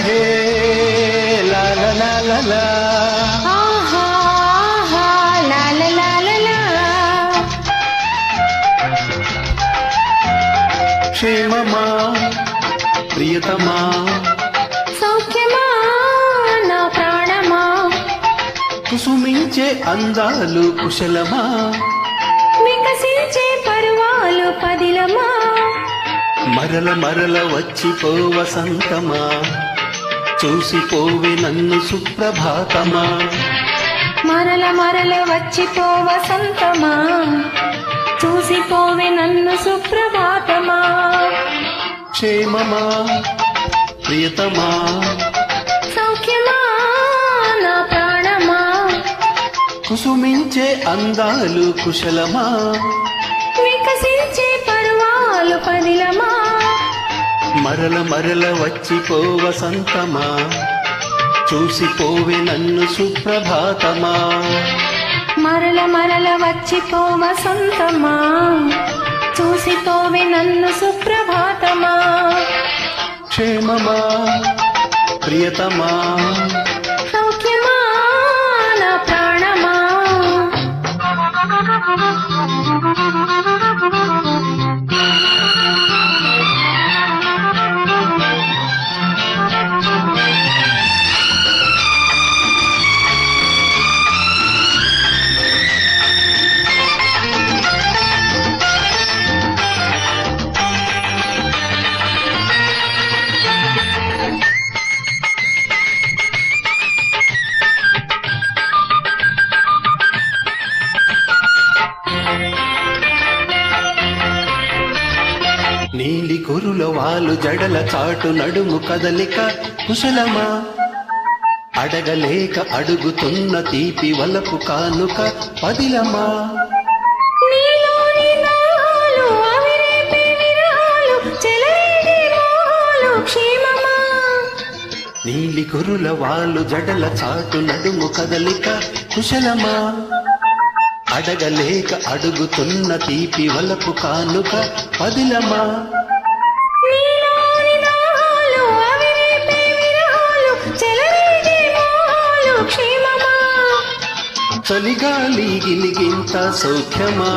హే లా లా లా లా లా. ఆహా ఆహా లా లా లా లా లా. క్షేమమా ప్రియతమా సౌఖ్యమా నా ప్రాణమా. కుసుమించే అందాలు కుశలమా వికసించే పర్వాలు పదిలమా. మరల మరల వచ్చిపో వసంతమా చూసిపోవే నన్ను సుప్రభాతమా. మరల మరల వచ్చిపో వసంతమా చూసిపోవే నన్ను సుప్రభాతమా. క్షేమమా ప్రియతమా సౌఖ్యమా నా ప్రాణమా. కుసుమించే అందాలు కుశలమా వికసించే పర్వాలు పదిలమా. మరల మరల వచ్చిపో వసంతమా చూసిపోవే నన్ను సుప్రభాతమా. మరల మరల వచ్చిపో వసంతమా చూసిపోవే నన్ను సుప్రభాతమా. క్షేమమా ప్రియతమా సౌఖ్యమా నా ప్రాణమా. నీలి కురుల వాలు జడల చాటు నడుము కదలిక కుశలమా. అడగలేక అడుగుతున్న తీపి వలపు కానుక పదిలమా. నీలోని దాహాలు ఆవిరేపే విరహాలు చెలరేగే మోహాలు క్షేమమా. నీలి కురుల వాలు జడల చాటు నడుము కదలిక కుశలమా. అడగలేక అడుగుతున్న తీపి వలపు కానుక పదిలమా. నీలోని దాహాలు ఆవిరేపే విరహాలు చెలరేగే మోహాలు క్షేమమా. చలిగాలి గిలిగింత సౌఖ్యమా.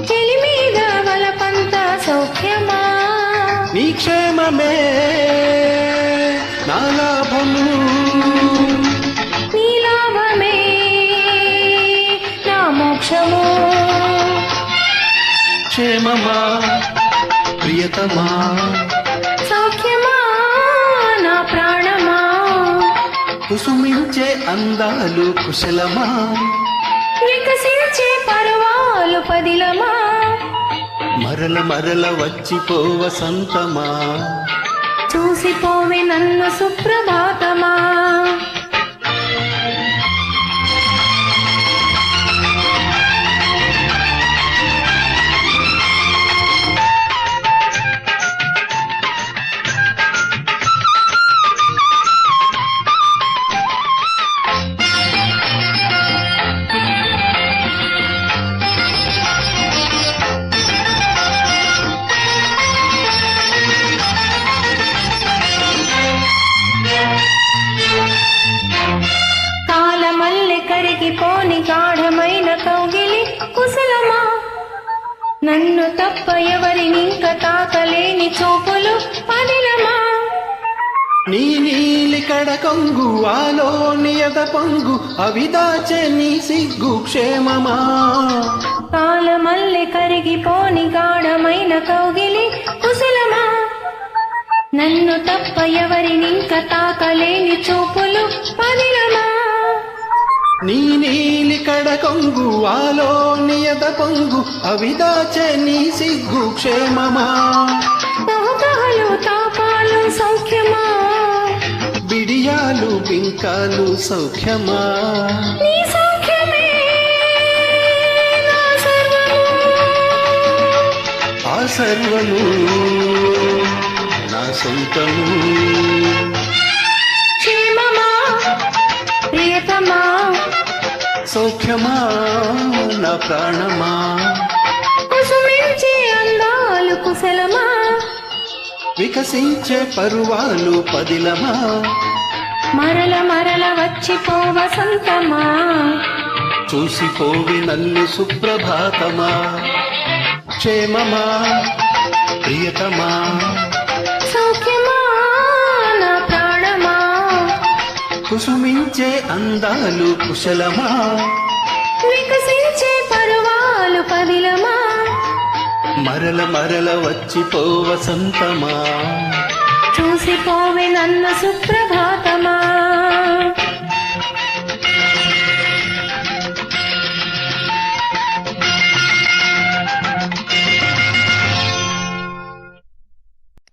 చెలి మీద వలపంత సౌఖ్యమా. నీ క్షేమమే నా లాభము. నీ లాభమే నా మోక్షము. క్షేమమా ప్రియతమా సౌఖ్యమా నా ప్రాణమా. కుసుమించే అందాలు కుశలమా. వికసించే పర్వాలు పదిలమా. మరల మరల వచ్చిపో వసంతమా చూసిపోవే నన్ను సుప్రభాతమా. కాలమల్లె కరిగిపోని గాఢమైన కౌగిలి కుశలమా. నన్ను తప్ప ఎవరినింక తాకలేని చూపులు పదిలమా. నీ నీలి కడకంగు ఆలో నియత పొంగు అవిదాచే నీ సిగ్గు క్షేమమా. కాలమల్లె కరిగిపోని గాఢమైన కౌగిలి కుశలమా. నన్ను తప్ప ఎవరినింక తాకలేని చూపులు పదిలమా. నీ నీలి కడకంగు ఆలో నియత పొంగు అవిదాచే నీ సిగ్గు క్షేమమా. తహతహలు తాపాలు సౌఖ్యమా. బిడియాలు బింకాలు సౌఖ్యమా. నీ సౌఖ్యమే నా సర్వము. ఆ సర్వము నా సొంతము. క్షేమమా ప్రియతమా. సౌఖ్యమా నా ప్రాణమా. కుసుమించే అందాలు కుశలమా. వికసించే పరువాలు పదిలమా మరల మరల వచ్చిపో వసంతమా చూసిపోవి నన్ను సుప్రభాతమా క్షేమమా ప్రియతమా సౌఖ్యమా నా ప్రాణమా కుసుమించే అందాలు కుశలమా వికసించే పరువాలు పదిలమా మరల మరల వచ్చిపో వసంతమా చూసిపోవే నన్ను సుప్రభాతమా